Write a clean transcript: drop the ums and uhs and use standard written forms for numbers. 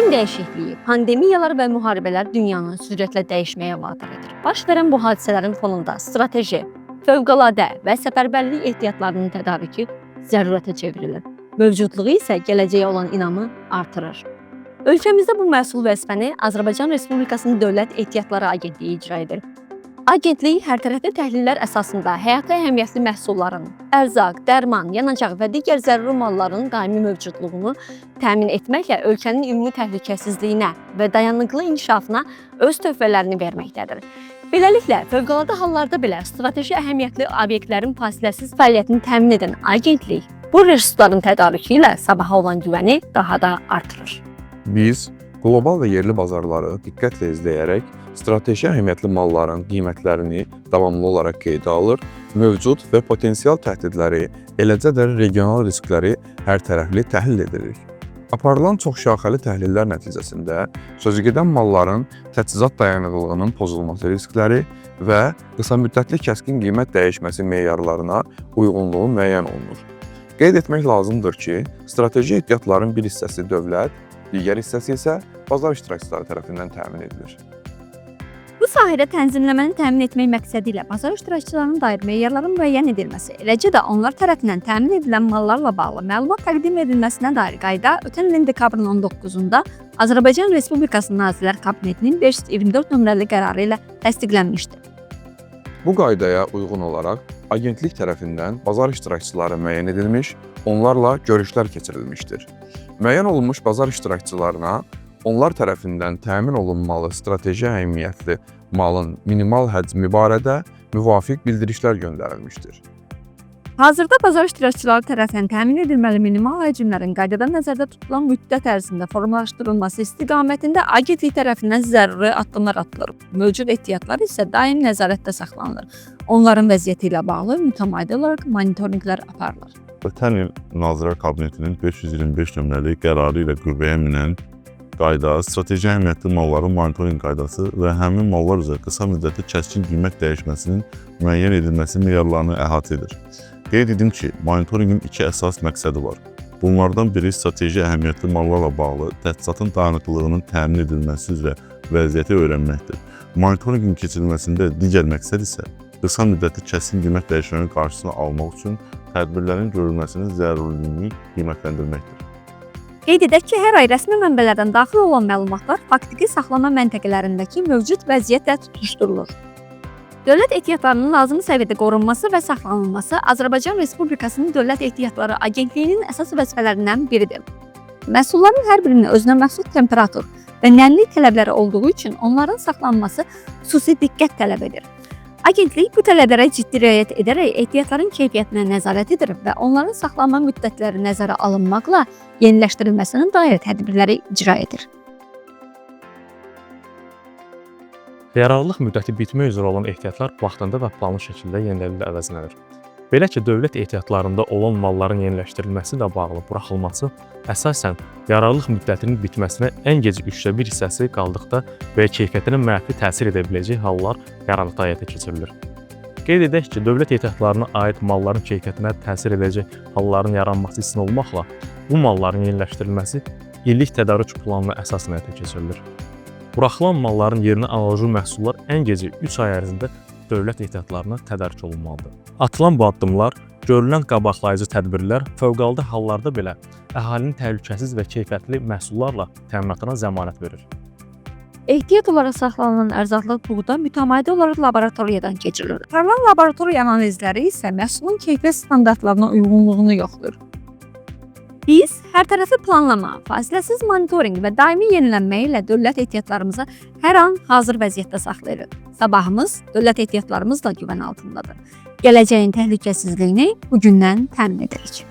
İqlim dəyişikliyi, pandemiyalar və müharibələr dünyanı sürətlə dəyişməyə vadar edir. Baş verən bu hadisələrin fonunda strateji, fövqəladə və səfərbərlik ehtiyatlarının tədarükü zərurətə çevrilir. Mövcudluğu isə gələcəyə olan inamı artırır. Ölkəmizdə bu məsul vəzifəni Azərbaycan Respublikasının Dövlət Ehtiyatları Agentliyi icra edir. Agentlik hərtərəfli təhlillər əsasında həyata əhəmiyyətli məhsulların, ərzaq, dərman, yanacaq və digər zəruri malların daimi mövcudluğunu təmin etməklə ölkənin ümumi təhlükəsizliyinə və dayanıqlı inkişafına öz töhfələrini verməkdədir. Beləliklə, fövqəladə hallarda belə strateji əhəmiyyətli obyektlərin fasiləsiz fəaliyyətini təmin edən agentlik bu resursların tədarükü ilə sabaha olan güvəni daha da artırır. Biz qlobal və yerli bazarları diqqətlə izləyərək strateji əhəmiyyətli malların qiymətlərini davamlı olaraq qeydə alır, mövcud və potensial təhdidləri, eləcə də regional riskləri hərtərəfli təhlil edirik. Aparılan çoxşaxəli təhlillər nəticəsində sözügedən malların təchizat dayanıqlılığının pozulması riskləri və qısa müddətli kəskin qiymət dəyişməsi meyarlarına uyğunluğu müəyyən olunur. Qeyd etmək lazımdır ki, strateji ehtiyatların bir hissəsi dövlət, digər hissəsi isə bazar iştirakçıları tərəfindən təmin edilir. Bu sahədə tənzimləməni təmin etmək məqsədi ilə bazar iştirakçılarına dair meyarların müəyyən edilməsi, eləcə də onlar tərəfindən təmin edilən mallarla bağlı məlumat təqdim edilməsinə dair qayda ötən ilin dekabrın 19-da Azərbaycan Respublikası Nazirlər Kabinetinin 524 nömrəli qərarı ilə təsdiqlənmişdir. Bu qaydaya uyğun olaraq agentlik tərəfindən bazar iştirakçıları müəyyən edilmiş, onlarla görüşlər keçirilmişdir. Müəyyən olunmuş bazar iştirakçılarına onlar tərəfindən təmin olunmalı strateji əhəmiyyətli malın minimal həcmi barədə müvafiq bildirişlər göndərilmişdir. Hazırda bazar iştirakçıları tərəfindən təmin edilməli minimal həcmlərin qaydada nəzərdə tutulan müddət ərzində formalaşdırılması istiqamətində agentlik tərəfindən zəruri addımlar atılır. Mövcud ehtiyatlar isə daim nəzarətdə saxlanılır. Onların vəziyyəti ilə bağlı mütəmadi olaraq monitorinqlər aparılır. Ötən il Nazirlər Kabinetinin 525 nömrəli qərarı ilə qüvvəyə minən qayda, strateji əhəmiyyətli malların monitorinq qaydası və həmin mallar üzrə qısa müddətli kəskin qiymət dəyişməsinin müəyyən edilməsi meyarlarını əhatə edir. Qeyd edim ki, monitorinqin iki əsas məqsədi var. Bunlardan biri strateji əhəmiyyətli mallarla bağlı təchizatın dayanıqlılığının təmin edilməsi üzrə vəziyyəti öyrənməkdir. Monitorinqin keçirilməsində digər məqsəd isə qısa müddətli kəskin qiymət dəyişmənin qarşısını almaq üçün tədbirlərin görülməsinin zərurliyini qiymətləndirməkdir. Qeyd edək ki, hər ay rəsmi mənbələrdən daxil olan məlumatlar faktiki saxlama məntəqələrindəki mövcud vəziyyətlə tutuşdurulur. Dövlət ehtiyatlarının lazımi səviyyədə qorunması və saxlanılması Azərbaycan Respublikasının Dövlət Ehtiyatları Agentliyinin əsas vəzifələrindən biridir. Məhsulların hər birinin özünə məxsus temperatur və nəmlik tələbləri olduğu üçün onların saxlanması xüsusi diqqət tələb edir. Agentlik bu tələblərə ciddi riayət edərək ehtiyatların keyfiyyətinə nəzarət edir və onların saxlanma müddətləri nəzərə alınmaqla yeniləşdirilməsinin dair tədbirləri icra edir. Yararlılıq müddəti bitmək üzrə olan ehtiyatlar vaxtında və planlı şəkildə yenilənir, əvəzlənir. Belə ki, dövlət ehtiyatlarında olan malların yeniləşdirilməsi ilə bağlı buraxılması əsasən yararlılıq müddətinin bitməsinə ən gec 1/3 hissəsi qaldıqda və keyfiyyətinə mənfi təsir edə biləcək hallar yararlıqda həyata keçirilir. Qeyd edək ki, dövlət ehtiyatlarına aid malların keyfiyyətinə təsir edəcək halların yaranması istisna olmaqla bu malların yeniləşdirilməsi illik tədarük planına əsasən həyata keçirilir. Buraxılan malların yerinə analoji məhsullar ən gecə 3 ay ərzində dövlət ehtiyatlarına tədarük olunmalıdır. Atılan bu addımlar, görülən qabaqlayıcı tədbirlər fövqəladə hallarda belə əhalinin təhlükəsiz və keyfiyyətli məhsullarla təminatına zəmanət verir. Ehtiyat olaraq saxlanılan ərzaqlı buğda mütəmadi olaraq laboratoriyadan keçirilir. Aparılan laboratoriya analizləri isə məhsulun keyfiyyət standartlarına uyğunluğunu yoxlayır. Biz hərtərəfli planlama, fasiləsiz monitorinq və daimi yenilənmə ilə dövlət ehtiyatlarımızı hər an hazır vəziyyətdə saxlayırıq. Sabahımız dövlət ehtiyatlarımızla güvən altındadır. Gələcəyin təhlükəsizliyini bugündən təmin edirik.